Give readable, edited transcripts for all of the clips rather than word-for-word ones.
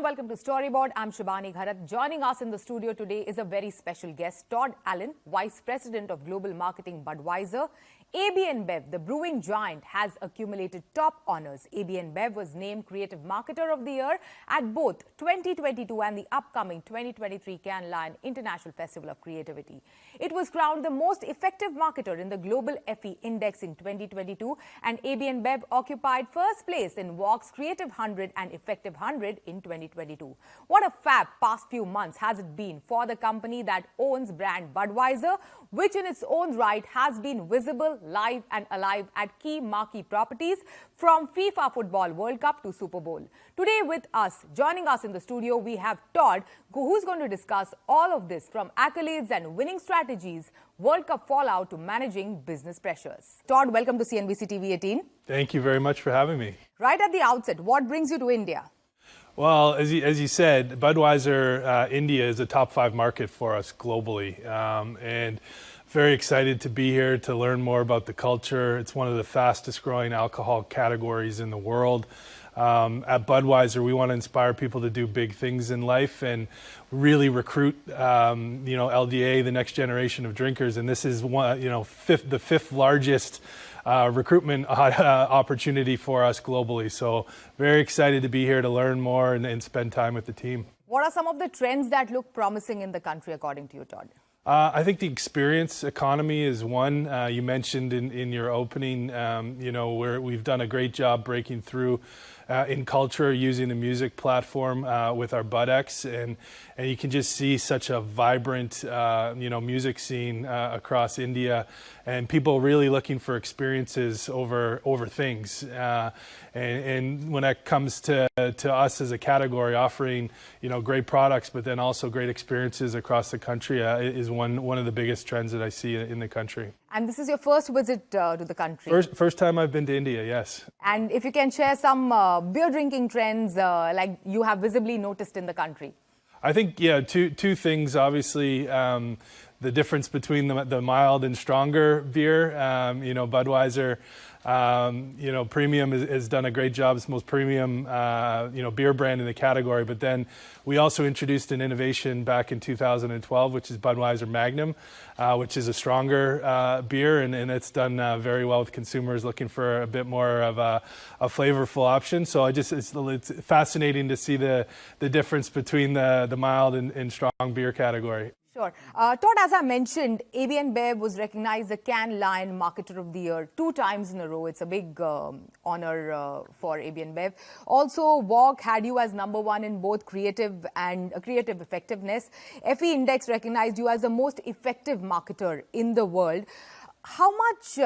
and welcome to Storyboard. I'm Shibani Gharat. Joining us in the studio today is a very special guest, Todd Allen, Vice President of Global Marketing, Budweiser. AB InBev, the brewing giant, has accumulated top honors. AB InBev was named Creative Marketer of the Year at both 2022 and the upcoming 2023 Cannes Lions International Festival of Creativity. It was crowned the most effective marketer in the Global FE Index in 2022, and AB InBev occupied first place in Vogue's Creative 100 and Effective 100 in 2022. What a fab past few months has it been for the company that owns brand Budweiser, which in its own right has been visible, live and alive at key marquee properties from FIFA Football World Cup to Super Bowl. Today with us, joining us in the studio, we have Todd, who's going to discuss all of this from accolades and winning strategies, World Cup fallout to managing business pressures. Todd, welcome to CNBC-TV18. Thank you very much for having me. Right at the outset, what brings you to India? Well, as you said, Budweiser, India is a top 5 market for us globally. And very excited to be here to learn more about the culture. It's one of the fastest growing alcohol categories in the world. At Budweiser, we want to inspire people to do big things in life and really recruit, LDA, the next generation of drinkers. And this is the fifth largest recruitment opportunity for us globally. So very excited to be here to learn more and spend time with the team. What are some of the trends that look promising in the country, according to you, Todd? I think the experience economy is one. You mentioned in your opening, where we've done a great job breaking through in culture using the music platform with our BudX, and you can just see such a vibrant, music scene across India, and people really looking for experiences over things. And when that comes to us as a category, offering great products, but then also great experiences across the country is one of the biggest trends that I see in the country. And this is your first visit to the country? First time I've been to India, yes. And if you can share some beer drinking trends like you have visibly noticed in the country. I think, two things, obviously. The difference between the mild and stronger beer. Budweiser, premium has done a great job. It's the most premium, beer brand in the category. But then we also introduced an innovation back in 2012, which is Budweiser Magnum, which is a stronger beer, and it's done very well with consumers looking for a bit more of a flavorful option. So it's fascinating to see the difference between the mild and strong beer category. Sure. Todd, as I mentioned, AB InBev was recognized the Cannes Lions Marketer of the Year 2 times in a row. It's a big honor for AB InBev. Also, Vogue had you as #1 in both creative and creative effectiveness. FE Index recognized you as the most effective marketer in the world. How much,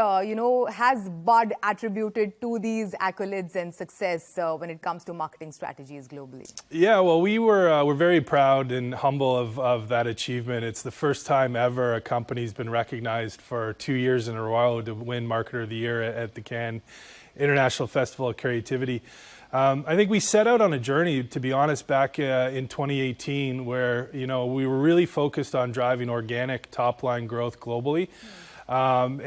has Bud attributed to these accolades and success when it comes to marketing strategies globally? Yeah, well, we're very proud and humble of that achievement. It's the first time ever a company's been recognized for 2 years in a row to win Marketer of the Year at the Cannes International Festival of Creativity. I think we set out on a journey, to be honest, back in 2018, where we were really focused on driving organic top-line growth globally. And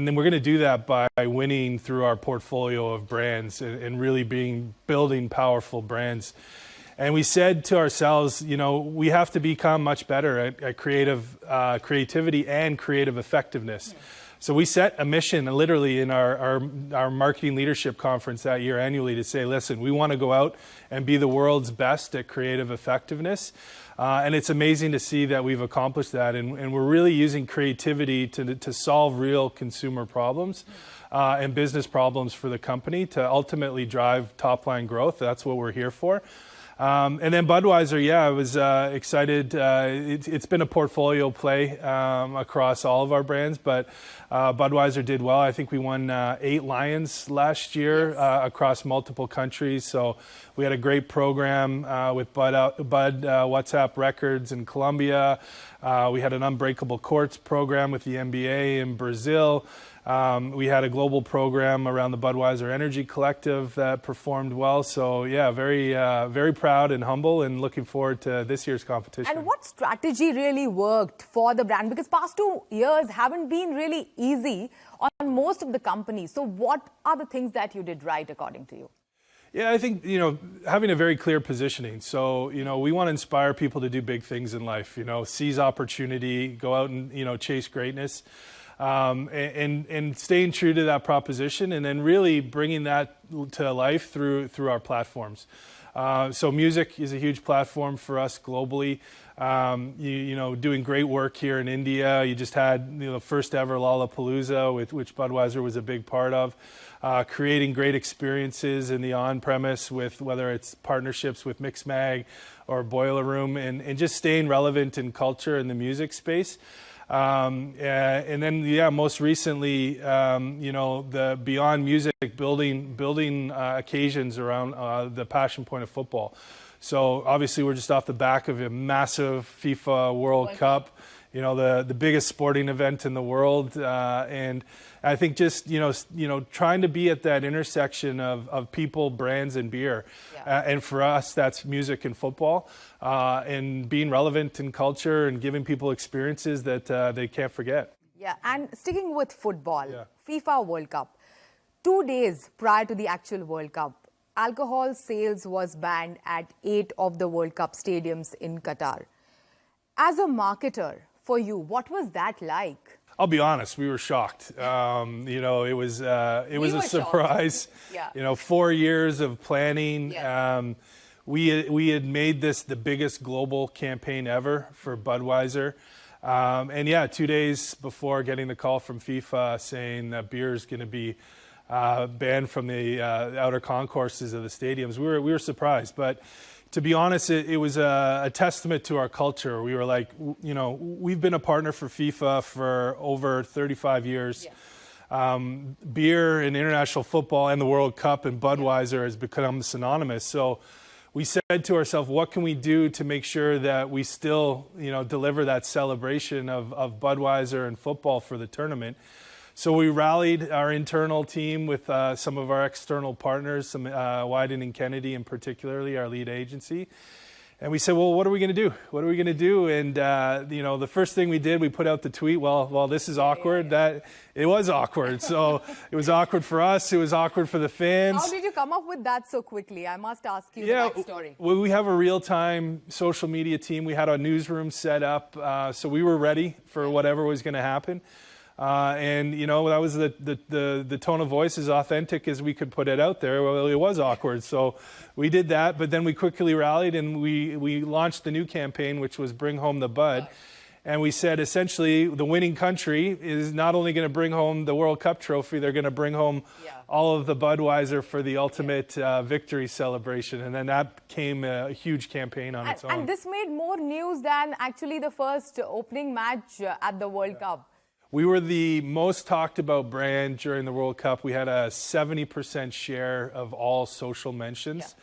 then we're going to do that by winning through our portfolio of brands and really building powerful brands. And we said to ourselves, we have to become much better at creativity and creative effectiveness. So we set a mission literally in our marketing leadership conference that year annually to say, listen, we want to go out and be the world's best at creative effectiveness. And it's amazing to see that we've accomplished that. And we're really using creativity to solve real consumer problems and business problems for the company to ultimately drive top line growth. That's what we're here for. And then Budweiser, I was excited. It's been a portfolio play across all of our brands, but Budweiser did well. I think we won 8 Lions last year across multiple countries. So we had a great program with Bud WhatsApp Records in Colombia. We had an Unbreakable Courts program with the NBA in Brazil. We had a global program around the Budweiser Energy Collective that performed well. So very proud and humble and looking forward to this year's competition. And what strategy really worked for the brand? Because past 2 years haven't been really easy on most of the companies. So what are the things that you did right according to you? Yeah, I think, having a very clear positioning. So, we want to inspire people to do big things in life, seize opportunity, go out and, chase greatness, and staying true to that proposition, and then really bringing that to life through our platforms. So music is a huge platform for us globally. Doing great work here in India. You just had the first ever Lollapalooza, which Budweiser was a big part of. Creating great experiences in the on-premise with whether it's partnerships with Mixmag or Boiler Room, and just staying relevant in culture in the music space. And then, most recently, the beyond music, building occasions around the passion point of football. So obviously, we're just off the back of a massive FIFA World Cup. The biggest sporting event in the world, and I think just trying to be at that intersection of people, brands, and beer, and for us that's music and football, and being relevant in culture and giving people experiences that they can't forget. Yeah, and sticking with football, FIFA World Cup, 2 days prior to the actual World Cup, alcohol sales was banned at 8 of the World Cup stadiums in Qatar. As a marketer, for you, what was that like? I'll be honest, we were shocked. It was a surprise. Yeah. 4 years of planning. Yes. We had made this the biggest global campaign ever for Budweiser. 2 days before getting the call from FIFA saying that beer is going to be banned from the outer concourses of the stadiums, we were surprised. But to be honest, it was a testament to our culture. We were like, we've been a partner for FIFA for over 35 years. Yeah. Beer and international football and the World Cup and Budweiser has become synonymous. So we said to ourselves, what can we do to make sure that we still, deliver that celebration of Budweiser and football for the tournament? So we rallied our internal team with some of our external partners, some Wyden & Kennedy in particularly, our lead agency. And we said, well, what are we going to do? What are we going to do? And, the first thing we did, we put out the tweet, well, this is awkward. That it was awkward. So it was awkward for us. It was awkward for the fans. How did you come up with that so quickly? I must ask you the backstory. Well, we have a real-time social media team. We had a newsroom set up, so we were ready for whatever was going to happen. That was the tone of voice, as authentic as we could put it out there. Well, it was awkward, so we did that. But then we quickly rallied and we launched the new campaign, which was Bring Home the Bud. And we said, essentially, the winning country is not only going to bring home the World Cup trophy, they're going to bring home all of the Budweiser for the ultimate victory celebration. And then that became a huge campaign on its own. And this made more news than actually the first opening match at the World Cup. We were the most talked about brand during the World Cup. We had a 70% share of all social mentions.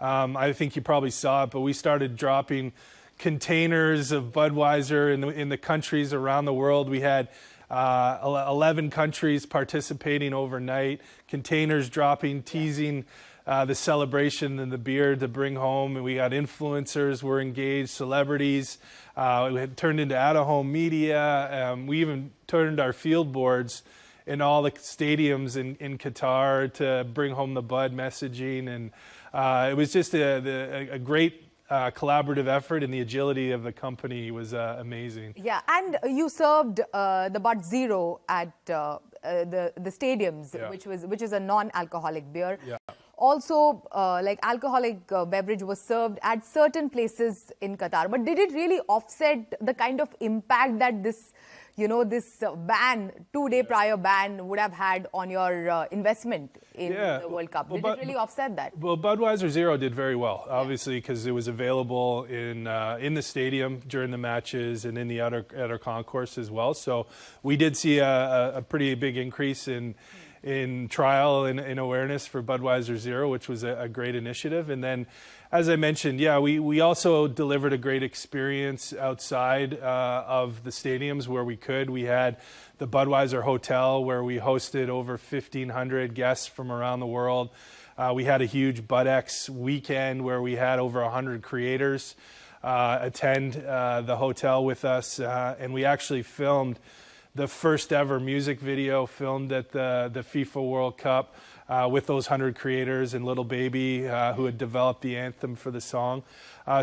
Yeah. I think you probably saw it, but we started dropping containers of Budweiser in the countries around the world. We had 11 countries participating overnight, containers dropping, teasing the celebration and the beer to bring home. And we got influencers were engaged, celebrities. We had turned into out-of-home media. We even turned our field boards in all the stadiums in Qatar to bring home the Bud messaging. And it was just a great collaborative effort, and the agility of the company was amazing. Yeah, and you served the Bud Zero at the stadiums, which is a non-alcoholic beer. Yeah. Also, alcoholic beverage was served at certain places in Qatar. But did it really offset the kind of impact that this ban, 2-day prior ban, would have had on your investment in the World Cup? Did it really offset that? Well, Budweiser Zero did very well, obviously, because it was available in the stadium during the matches and in the outer concourse as well. So we did see a pretty big increase in trial and awareness for Budweiser Zero, which was a great initiative. And then, as I mentioned, we also delivered a great experience outside of the stadiums where we could. We had the Budweiser Hotel where we hosted over 1,500 guests from around the world. We had a huge BudX weekend where we had over 100 creators attend the hotel with us. And we actually filmed the first ever music video filmed at the FIFA World Cup with those 100 creators and Little Baby who had developed the anthem for the song.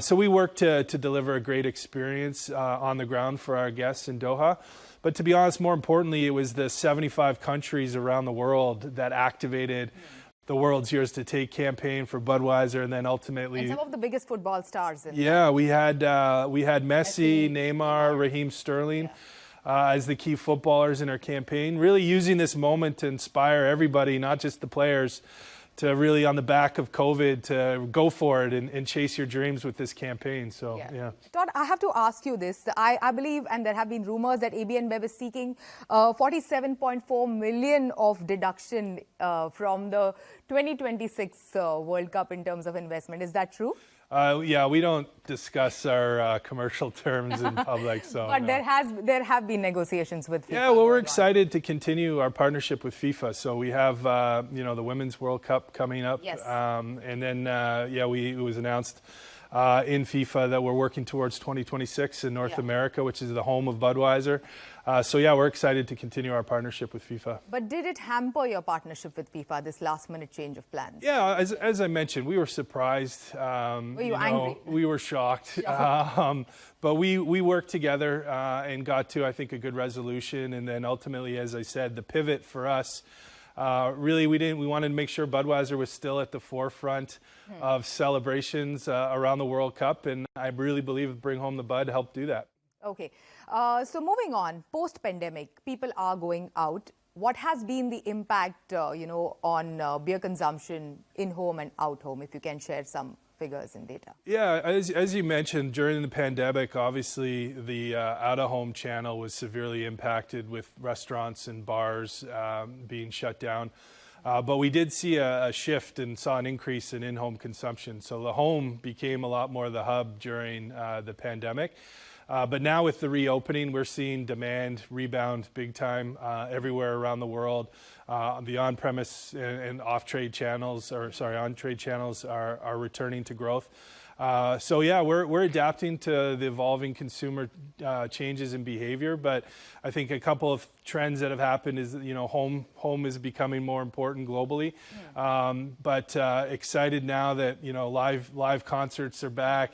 So we worked to deliver a great experience on the ground for our guests in Doha. But to be honest, more importantly, it was the 75 countries around the world that activated the World's Yours to Take campaign for Budweiser, and then ultimately... And some of the biggest football stars. Yeah, we had Messi, Neymar, Raheem Sterling as the key footballers in our campaign, really using this moment to inspire everybody, not just the players, to really, on the back of COVID, to go for it and chase your dreams with this campaign. So, yeah. Todd, I have to ask you this. I believe, and there have been rumors that AB InBev is seeking 47.4 million of deduction from the 2026 World Cup in terms of investment. Is that true? Yeah, we don't discuss our commercial terms in public. So, but no. there have been negotiations with FIFA. Yeah, well, we're excited to continue our partnership with FIFA. So we have, the Women's World Cup coming up. Yes. And then, it was announced in FIFA that we're working towards 2026 in North America, which is the home of Budweiser. We're excited to continue our partnership with FIFA. But did it hamper your partnership with FIFA, this last-minute change of plans? Yeah, as I mentioned, we were surprised. Were you angry? We were shocked. But we worked together and got to, I think, a good resolution. And then ultimately, as I said, the pivot for us, really, we wanted to make sure Budweiser was still at the forefront of celebrations around the World Cup. And I really believe Bring Home the Bud helped do that. Okay. So moving on, post-pandemic, people are going out. What has been the impact, on beer consumption in-home and out-home, if you can share some figures and data? Yeah, as you mentioned, during the pandemic, obviously the out-of-home channel was severely impacted with restaurants and bars being shut down. But we did see a shift and saw an increase in in-home consumption. So the home became a lot more the hub during the pandemic. But now with the reopening, we're seeing demand rebound big time everywhere around the world. The on-premise and off-trade channels, on-trade channels are returning to growth. We're adapting to the evolving consumer changes in behavior. But I think a couple of trends that have happened is, home is becoming more important globally. But excited now that, live concerts are back.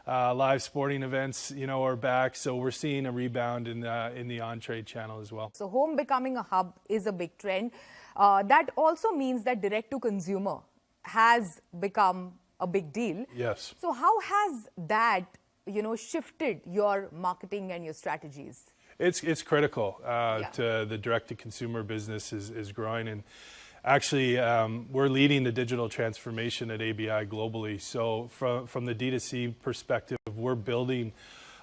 Live sporting events, are back, so we're seeing a rebound in the on-trade channel as well. So home becoming a hub is a big trend. That also means that direct-to-consumer has become a big deal. Yes. So how has that, shifted your marketing and your strategies? It's critical to the direct-to-consumer business is growing. And actually, we're leading the digital transformation at ABI globally. So from the D2C perspective, we're building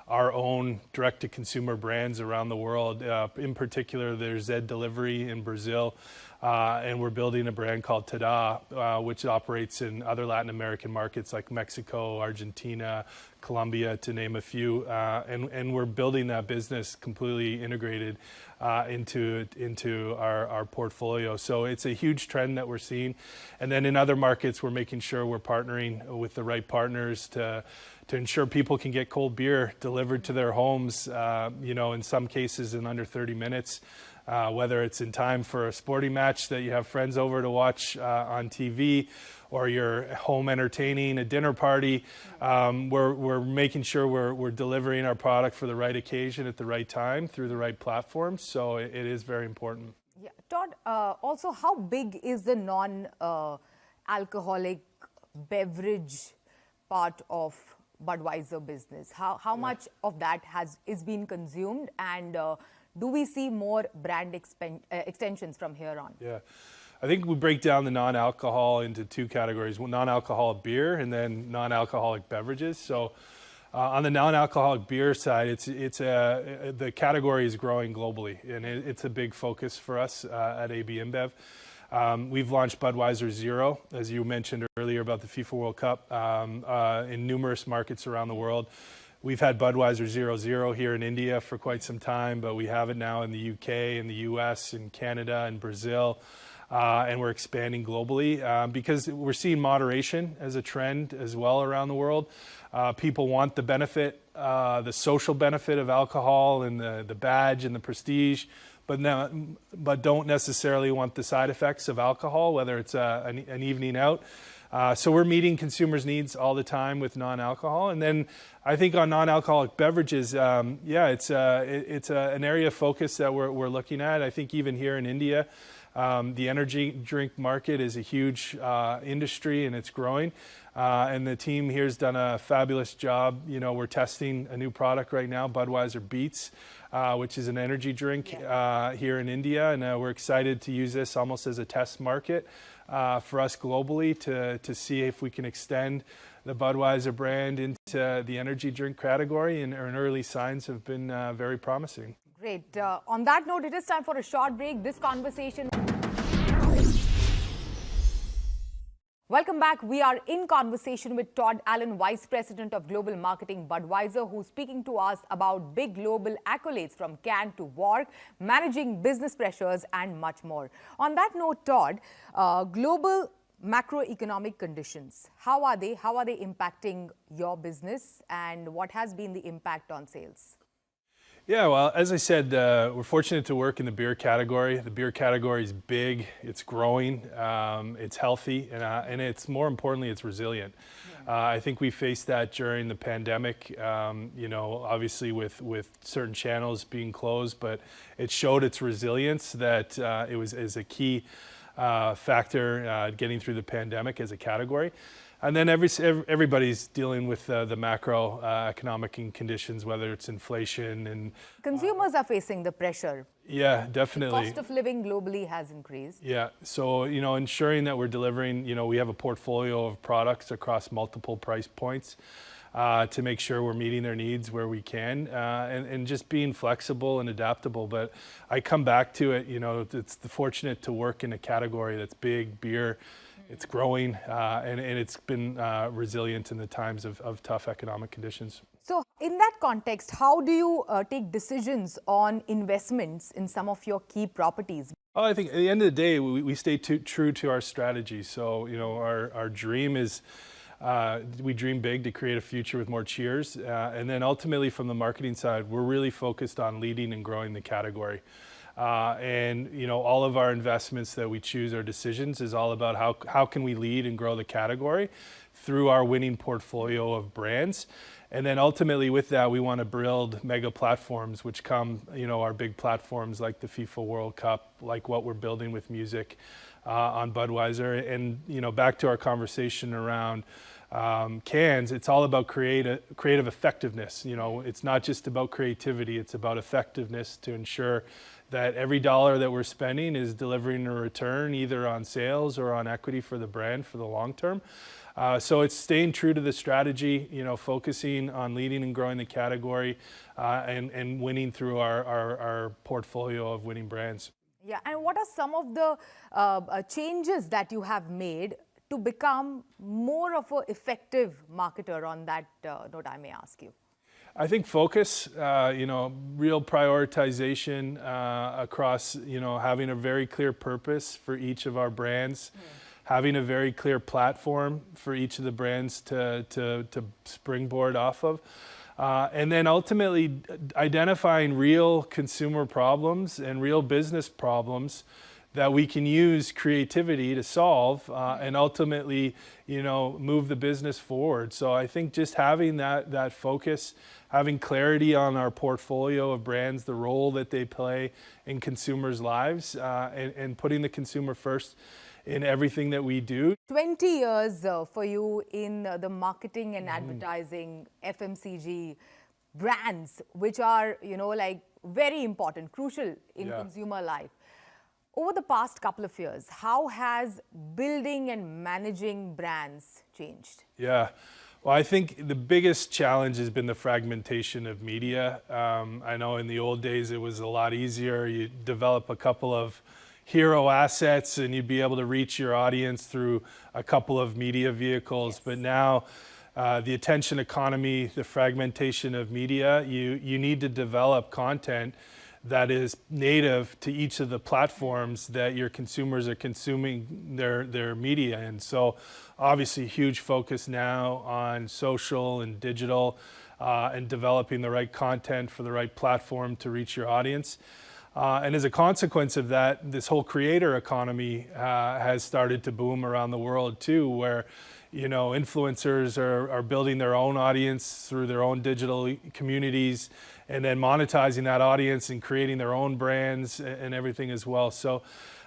our own direct-to-consumer brands around the world. In particular, there's Zed Delivery in Brazil, and we're building a brand called Tada, which operates in other Latin American markets like Mexico, Argentina, Colombia, to name a few. And we're building that business completely integrated into our portfolio. So it's a huge trend that we're seeing. And then in other markets, we're making sure we're partnering with the right partners to ensure people can get cold beer delivered to their homes, in some cases in under 30 minutes, whether it's in time for a sporting match that you have friends over to watch on TV, or you're home entertaining a dinner party. We're making sure we're delivering our product for the right occasion at the right time through the right platforms. So it is very important. Yeah. Todd, also, how big is the non-alcoholic beverage part of Budweiser business? How much of that is being consumed, and do we see more brand extensions from here on? Yeah, I think we break down the non-alcohol into two categories: non-alcoholic beer and then non-alcoholic beverages. So on the non-alcoholic beer side, the category is growing globally, and it's a big focus for us at AB InBev. We've launched Budweiser Zero, as you mentioned earlier about the FIFA World Cup, in numerous markets around the world. We've had Budweiser 0.0 here in India for quite some time, but we have it now in the UK, in the US, in Canada, and Brazil. And we're expanding globally because we're seeing moderation as a trend as well around the world. People want the benefit, the social benefit of alcohol and the badge and the prestige, but don't necessarily want the side effects of alcohol, whether it's an evening out. So we're meeting consumers' needs all the time with non-alcohol. And then I think on non-alcoholic beverages, it's an area of focus that we're looking at. I think even here in India, the energy drink market is a huge industry and it's growing. And the team here has done a fabulous job. You know, we're testing a new product right now, Budweiser Beats, which is an energy drink here in India. And we're excited to use this almost as a test market for us globally to see if we can extend the Budweiser brand into the energy drink category. And early signs have been very promising. Great. On that note, it is time for a short break. This conversation. Welcome back. We are in conversation with Todd Allen, Vice President of Global Marketing Budweiser, who's speaking to us about big global accolades from can to work, managing business pressures, and much more. On that note, Todd, global macroeconomic conditions, how are they impacting your business, and what has been the impact on sales? Yeah, well, as I said, we're fortunate to work in the beer category. The beer category is big, it's growing, it's healthy, and it's more importantly, it's resilient. I think we faced that during the pandemic, you know, obviously with certain channels being closed, but it showed its resilience that it was as a key factor getting through the pandemic as a category. And then everybody's dealing with the macroeconomic conditions, whether it's inflation and... Consumers are facing the pressure. Yeah, definitely. The cost of living globally has increased. Yeah, so, you know, ensuring that we're delivering, you know, we have a portfolio of products across multiple price points to make sure we're meeting their needs where we can and just being flexible and adaptable. But I come back to it, you know, it's fortunate to work in a category that's big, beer. It's growing and it's been resilient in the times of tough economic conditions. So in that context, how do you take decisions on investments in some of your key properties? Well, I think at the end of the day, we stay true to our strategy. So, you know, our dream is we dream big to create a future with more cheers. And then ultimately from the marketing side, we're really focused on leading and growing the category. And, you know, all of our investments that we choose, our decisions, is all about how can we lead and grow the category through our winning portfolio of brands. And then ultimately with that, we want to build mega platforms, which come, you know, our big platforms like the FIFA World Cup, like what we're building with music on Budweiser. And, you know, back to our conversation around cans, it's all about creative effectiveness. You know, it's not just about creativity, it's about effectiveness to ensure that every dollar that we're spending is delivering a return either on sales or on equity for the brand for the long term. So it's staying true to the strategy, you know, focusing on leading and growing the category and winning through our portfolio of winning brands. Yeah, and what are some of the changes that you have made to become more of an effective marketer? On that note, I may ask you. I think focus, you know, real prioritization across, you know, having a very clear purpose for each of our brands, having a very clear platform for each of the brands to springboard off of, and then ultimately identifying real consumer problems and real business problems that we can use creativity to solve and ultimately, you know, move the business forward. So I think just having that focus, having clarity on our portfolio of brands, the role that they play in consumers' lives, and putting the consumer first in everything that we do. 20 years for you in the marketing and advertising, FMCG brands, which are, you know, like very important, crucial in consumer life. Over the past couple of years, how has building and managing brands changed? Yeah, well, I think the biggest challenge has been the fragmentation of media. I know in the old days it was a lot easier. You develop a couple of hero assets and you'd be able to reach your audience through a couple of media vehicles. But now the attention economy, the fragmentation of media, you need to develop content that is native to each of the platforms that your consumers are consuming their media in. So obviously huge focus now on social and digital and developing the right content for the right platform to reach your audience. And as a consequence of that, this whole creator economy has started to boom around the world too, where influencers are building their own audience through their own digital communities and then monetizing that audience and creating their own brands and everything as well. So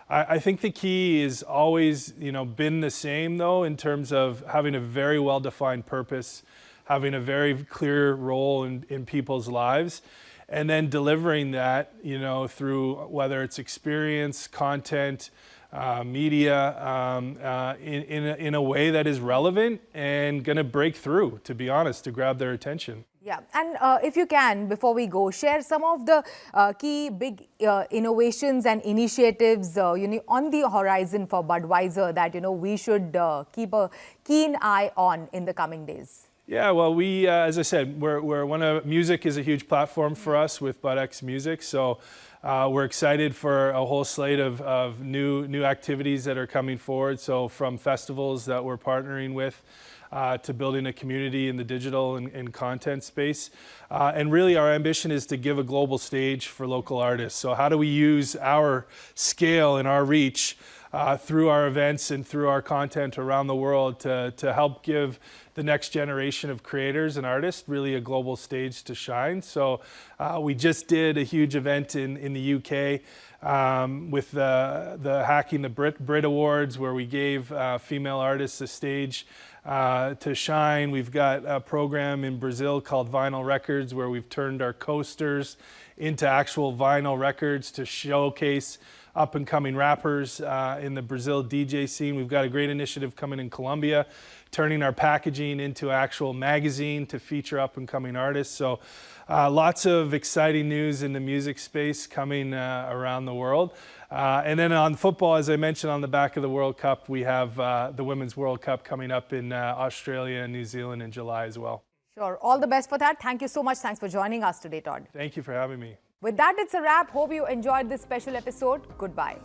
I think the key is always, been the same though, in terms of having a very well-defined purpose, having a very clear role in people's lives, and then delivering that, through whether it's experience, content, media, in a way that is relevant and going to break through, to be honest, to grab their attention. Yeah, and if you can, before we go, share some of the key big innovations and initiatives on the horizon for Budweiser that we should keep a keen eye on in the coming days. Yeah, well, we, as I said, music is a huge platform for us with BudX Music, so we're excited for a whole slate of new activities that are coming forward. So from festivals that we're partnering with to building a community in the digital and content space. And really our ambition is to give a global stage for local artists. So how do we use our scale and our reach through our events and through our content around the world to help give the next generation of creators and artists really a global stage to shine. So we just did a huge event in the UK with the Hacking the Brit Awards, where we gave female artists a stage to shine. We've got a program in Brazil called Vinyl Records, where we've turned our coasters into actual vinyl records to showcase up-and-coming rappers in the Brazil DJ scene. We've got a great initiative coming in Colombia, turning our packaging into actual magazine to feature up-and-coming artists. So lots of exciting news in the music space coming around the world. And then on football, as I mentioned, on the back of the World Cup, we have the Women's World Cup coming up in Australia and New Zealand in July as well. Sure. All the best for that. Thank you so much. Thanks for joining us today, Todd. Thank you for having me. With that, it's a wrap. Hope you enjoyed this special episode. Goodbye.